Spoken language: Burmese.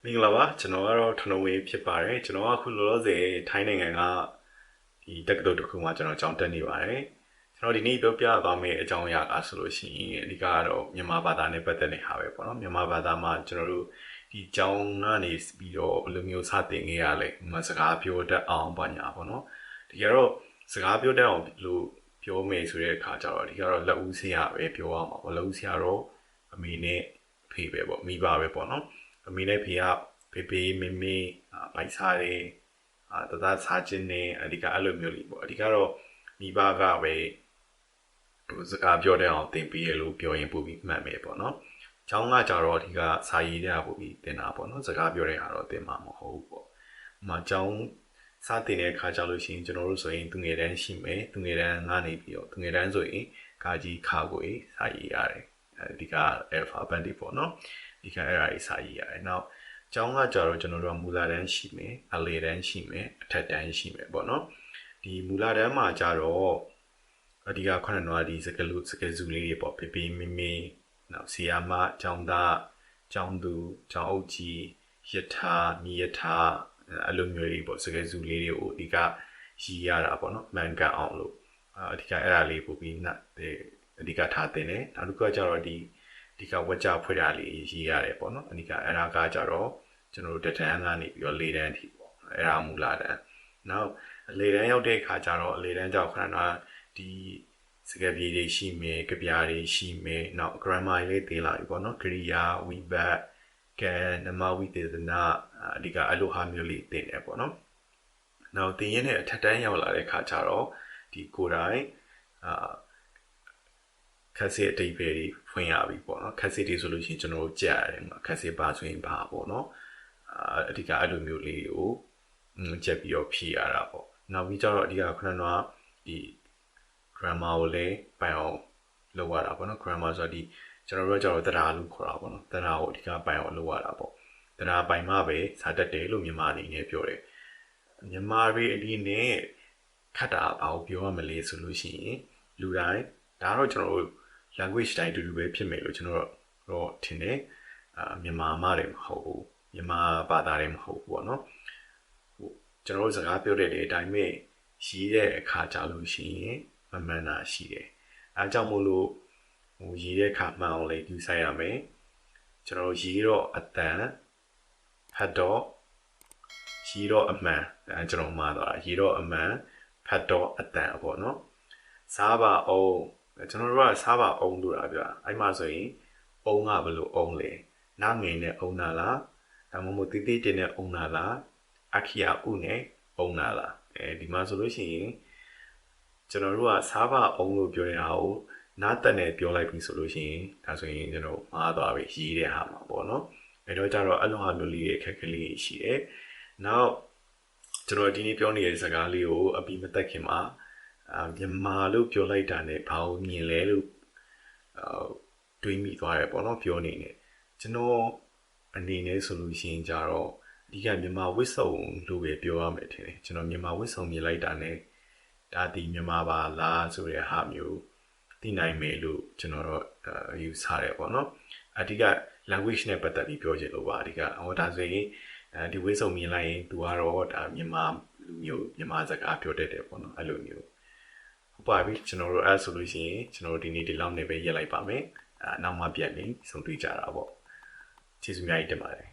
မင်္ဂလာပါကျွန်တော်ကတော့ထနဝေဖြစ်ပါတယ်ကျွန်တော်ကအခုလောလောဆယ်ထိုင်းနိုင်ငံကဒီတက္ကသိုလ်တစ်ခုမှာကျွန်တော်ကျောင်းတက်နေပါတယ်ကျွန်တော်ဒီနေ့ပြောပြသွားမယ့်အကြောင်းအရာကဆိုလို့ရှိရင်အဓိကကတော့မြန်မာဘာသာနဲ့ပတ်သက်တဲ့ဟာပဲပေါ့နော်မြန်မာဘာသာမှာကျွန်တော်တို့ဒီကျောင်းကနေပြီးတော့ဘယ်လိုမျိုးစတင်ခဲ့ရလဲမစကားပြောတတ်အောင်ပါညာပေါ့နော်ဒီကတော့စကားပြောတတ်အောင်လို့ပြောမယ်ဆိုတဲ့အခါကျတော့ဒီကတော့လက်ဦးဆရာပဲပြောရမှာပေါ့လက်ဦးဆရာတော့အမေနဲ့အဖေပဲပေါ့မိဘပဲပေါ့နော်အမေနဲ့ဖေကဖေဖေမေမေဗိုက်စားတယ်တသားစားခြင်းနဲ့အဓိကအဲ့လိုမျိုးလေးပေါ့အဓိကတော့မိဘကပဲစကားပြောတဲ့အောင်သင်ပေးရလို့ပြောရင်ပို့ပြီးမှတ်မယ်ပေါ့နော်။ကျောင်းကကြတော့အဓိကစာရေးတဲ့ပို့ပြီးသင်တာပေါ့နော်စကားပြောတဲ့ဟာတော့သင်မှာမဟုတ်ဘူးပေါ့။ကျောင်းစတင်တဲ့အခါကျလို့ရှိရင်ကျွန်တော်တို့ဆိုရင်သူငယ်တန်းရှိမယ်သူငယ်တန်းကနေပြီးတော့သူငယ်တန်းဆိုရင်ကာကြီးခါကိုစာရေးရတယ်။အဓိက alphabet တွေပေါ့နော်။ဒီကအဲ့ဒါတွေစာရေးရတယ်။နောက်ကျောင်းကကြတော့ကျွန်တော်တို့ကမူလတန်းရှိမယ်အလယ်တန်းရှိမယ်အထက်တန်းရှိမယ်ပေါ့နော်ဒီမူလတန်းမှာကြတော့အဓိကခုနကဒီစကစုလေးတွေပေါ့ဖေဖေမေမေနောက်ဆီယာမကျောင်းသားကျောင်းသူကျောင်းအုပ်ကြီးယထာမိယထာအလိုမျိုးတွေပေါ့စကစုလေးတွေကိုအဓိကရေးရတာပေါ့နော်မှန်ကန်အောင်လို့အဓိကအဲ့ဒါလေးပို့ပြီးအဓိကထားတင်တယ်နောက်တစ်ခုကကြတော့ဒီကဝက်ကြဖွေတာလေးရေးရတယ်ပေါ့နော်အဓိကအဲ့ဒါကကြတော့ကျွန်တော်တို့တက်တန်းကနေပြီးတော့လေတန်းအထိပေါ့အဲ့ဒါမူလာတန်းနောက်လေတန်းရောက်တဲ့အခါကျတော့လေတန်းကြောက်ခဏဒီစကားပြေးတွေရှိမယ်ကြပြားတွေရှိမယ်နောက် grammar လေးသင်လာပြီပေါ့နော်ကရိယာဝိဘတ်ကဲနမဝိသေသနာအဓိကအဲ့လိုဟာမျိုးလေးသင်တယ်ပေါ့နော်နောက်သင်ရင်းနဲ့အထက်တန်းရောက်လာတဲ့အခါကျတော့ဒီကိုယ်တိုင်ခက်စစ်အတိတ်ပဲဖွင့်ရပြီပေါ့နော်ခက်စစ်တွေဆိုလို့ရှိရင်ကျွန်တော်တို့ကြားရတယ်ခက်စစ်ပါဆိုရင်ပါပေါ့နော်အဓိကအဲ့လိုမျိုးလေးကိုချက်ပြီးတော့ဖြည့်ရတာပေါ့နောက်ပြီးကျတော့အဓိကခုနကဒီ grammar ကိုလည်းပိုင်အောင်လုပ်ရတာပေါ့နော် grammar ဆိုတော့ဒီကျွန်တော်တို့ကျတော့တရားလို့ခေါ်တာပေါ့နော်တရားကိုအဓိကပိုင်အောင်လုပ်ရတာပေါ့တရားပိုင်မှပဲစာတတ်တယ်လို့မြန်မာအနေနဲ့ပြောတယ်မြန်မာပြည်အနေနဲ့ခတ်တာဘာကိုပြောရမလဲဆိုလို့ရှိရင်လူတိုင်းဒါတော့ကျွန်တော်တို့ language တိုင်းတူတူပဲဖြစ်မယ်လို့ကျွန်တော်တော့ထင်တယ်မြန်မာမှလည်းမဟုတ်ဘူးမြန်မာဘာသာလည်းမဟုတ်ဘူးပေါ့နော်ကျွန်တော်တို့စကားပြောတဲ့အတိုင်းပဲရေးတဲ့အခါကြလို့ရှိရင်မမှန်တာရှိတယ်အဲကြောင့်မို့လို့ရေးတဲ့အခါမှန်အောင်လည်းယူဆိုင်ရမယ်ကျွန်တော်ရေးတော့အတန်ဖတ်တော့ရေးတော့အမှန်အဲကျွန်တော်မှားသွားတာရေးတော့အမှန်ဖတ်တော့အတန်ပေါ့နော်စားပါအောင်ကျွန်တော်တို့ကစားပါအောင်လို့တာပြောအဲ့မှာဆိုရင်အုံးကဘယ်လိုအုံးလဲနားငင်နဲ့အုံးတာလားဒါမှမဟုတ်တိတိတင်နဲ့အုံးတာလားအခရာဥနဲ့အုံးတာလားဒီမှာဆိုလို့ရှိရင်ကျွန်တော်တို့ကစားပါအောင်လို့ပြောတဲ့ဟာကိုနားတက်နဲ့ပြောလိုက်ပြီဆိုလို့ရှိရင်ဒါဆိုရင်ကျွန်တော်မှားသွားပြီရေးတဲ့ဟာမှာပေါ့နော်အဲတော့ကျတော့အလုံးဟာမျိုးလေးရဲ့အခက်ကလေးရှိတယ်နောက်ကျွန်တော်ဒီနေ့ပြောနေတဲ့စကားလေးကိုအပြီးမတက်ခင်မှာမြန်မာလို့ပြောလိုက်တာနဲ့ဘာလို့မြင်လဲလို့တွေးမိသွားတယ်ပေါ့နော်ပြောနေတယ်ကျွန်တော်အနေနဲ့ဆိုလို့ရှိရင်ကြတော့အဓိကမြန်မာဝစ်စုံလို့ပဲပြောရမယ်ထင်တယ်ကျွန်တော်မြန်မာဝစ်စုံမြင်လိုက်တာနဲ့ဒါဒီမြန်မာပါလားဆိုတဲ့ဟာမျိုးသိနိုင်မယ်လို့ကျွန်တော်တော့ယူဆတယ်ပေါ့နော်အဓိက language နဲ့ပတ်သက်ပြီးပြောချင်လို့ပါအဓိကဒါဆိုရင်ဒီဝစ်စုံမြင်လိုက်ရင်သူကတော့ဒါမြန်မာလူမျိုးမြန်မာစကားပြောတတ်တယ်ပေါ့နော်အဲ့လိုမျိုးဟုတ်ပါပြီကျွန်တော်တို့အဲ့ဆိုလို့ရှိရင်ကျွန်တော်တို့ဒီနေ့ဒီလောက်နဲ့ပဲရက်လိုက်ပါမယ်နောက်မှပြန်ပြီးဆုံတွေ့ကြတာပေါ့ကျေးဇူးများကြီးတင်ပါတယ်